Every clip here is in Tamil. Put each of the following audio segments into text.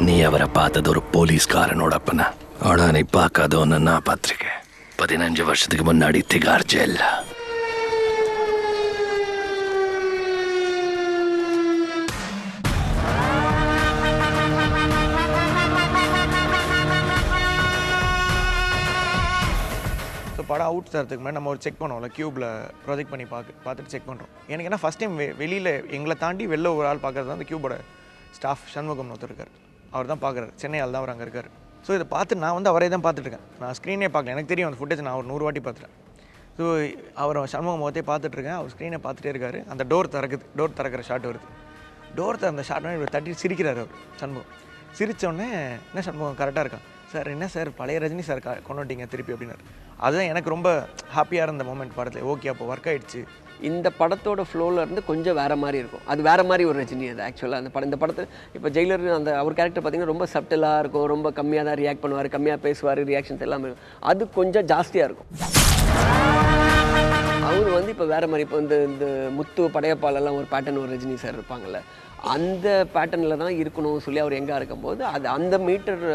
நீ அவரை பார்த்தது ஒரு போலீஸ்காரனோட அப்பனா. ஆனா நீ பார்க்காதவன்னு நான் பார்த்திருக்கேன். 15 வருஷத்துக்கு முன்னாடி திகார் ஜெயில்ல. ஸோ படம் அவுட் தரத்துக்கு முன்னாடி நம்ம ஒரு செக் பண்ணுவோம்ல, க்யூப்பில் ப்ரொஜெக்ட் பண்ணி பார்த்துட்டு செக் பண்ணுறோம். எனக்கு என்ன ஃபஸ்ட் டைம் வெளியில் எங்களை தாண்டி வெளில ஒரு ஆள் பார்க்குறது தான் அந்த க்யூபோட ஸ்டாஃப் ஷண்முகம் ஒருத்தர் இருக்கார். அவர் தான் பார்க்குறாரு, சென்னை ஆள் தான் அவர் அங்கே இருக்கார். ஸோ இதை பார்த்து நான் வந்து அவரே தான் பார்த்துட்ருக்கேன். நான் ஸ்க்ரீனே பார்க்கல, எனக்கு தெரியும் அந்த ஃபுட்டேஜ் நான் ஒரு 100 வாட்டி பார்த்துட்டேன். ஸோ அவர் சண்முகம் முகத்தையே பார்த்துட்ருக்கேன், அவர் ஸ்க்ரீனை பார்த்துட்டே இருக்காரு. அந்த டோர் திறக்கிற ஷாட் வருது. டோர் திறந்த ஷாட் இவர் தட்டி சிரிக்கிறார் அவர் சண்முகம். சிரித்தோடனே என்ன சண்முகம் கரெக்டாக இருக்கான் சார், என்ன சார் பழைய ரஜினி சார் கொண்டுட்டீங்க திருப்பி அப்படின்னாரு. அதுதான் எனக்கு ரொம்ப ஹாப்பியாக இருந்த மூமெண்ட் படத்தில். ஓகே, அப்போ ஒர்க் ஆகிடுச்சு. இந்த படத்தோட ஃப்ளோவில் இருந்து கொஞ்சம் வேறு மாதிரி இருக்கும். அது வேறு மாதிரி ஒரு ரஜினி. அது ஆக்சுவலாக அந்த படம், இந்த படத்தில் இப்போ ஜெயிலர் அந்த அவர் கேரக்டர் பார்த்திங்கன்னா ரொம்ப சப்டலாக இருக்கும், ரொம்ப கம்மியாக தான் ரியாக்ட் பண்ணுவார், கம்மியாக பேசுவார், ரியாக்ஷன்ஸ் எல்லாமே இருக்கும். அது கொஞ்சம் ஜாஸ்தியாக இருக்கும். அவர் வந்து இப்போ வேறு மாதிரி, இப்போ இந்த முத்து படையப்பாலெல்லாம் ஒரு பேட்டர்ன் ஒரு ரஜினி சார் இருப்பாங்கள்ல, அந்த பேட்டர்னில் தான் இருக்கணும் சொல்லி அவர் எங்கே இருக்கும்போது அது அந்த மீட்டர்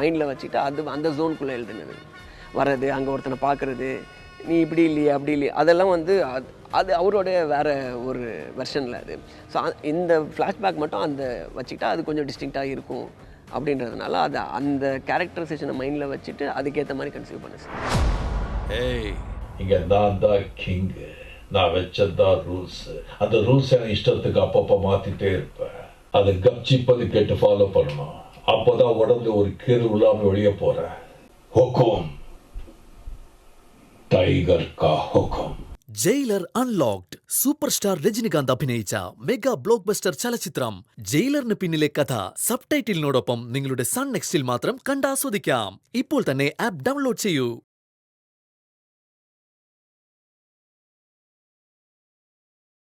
மைண்டில் வச்சுட்டு அந்த ஜோனுக்குள்ளே எழுதுனது. வர்றது, அங்கே ஒருத்தனை பார்க்குறது, நீ இப்படி இல்லையே அப்படி இல்லையே, அதெல்லாம் வந்து அது அவருடைய வேறு ஒரு வெர்ஷனில் அது. ஸோ இந்த ஃப்ளாஷ்பேக் மட்டும் அந்த வச்சுக்கிட்டா அது கொஞ்சம் டிஸ்டிங்க்டாக இருக்கும் அப்படின்றதுனால அதை அந்த கேரக்டரைசேஷனை மைண்டில் வச்சுட்டு அதுக்கேற்ற மாதிரி கன்சீவ் பண்ணு சார். ஏய், இங்கே நான் தான் கிங்கு, நான் வச்சதான் ரூல்ஸ். அந்த ரூல்ஸ் எனக்கு இஷ்டத்துக்கு அப்பப்போ மாற்றிட்டே இருப்பேன். அதை கப்சிப்பது கேட்டு ஃபாலோ பண்ணணும். அப்போதான் உடம்புல ஒரு கீறு இல்லாமல் வெளியே போகிறேன். ஹுக்கும், ടൈഗർ കാ ഹുക്കം. Jailer unlocked super star Rajinikanth അഭിനയിച്ച മെഗാ ബ്ലോക്ക് ബസ്റ്റർ ചലച്ചിത്രം ജയിലറിന് പിന്നിലെ കഥ സബ് ടൈറ്റിലിനോടൊപ്പം നിങ്ങളുടെ സൺ നെക്സ്റ്റിൽ മാത്രം കണ്ടാസ്വദിക്കാം. ഇപ്പോൾ തന്നെ ആപ്പ് ഡൗൺലോഡ് ചെയ്യൂ.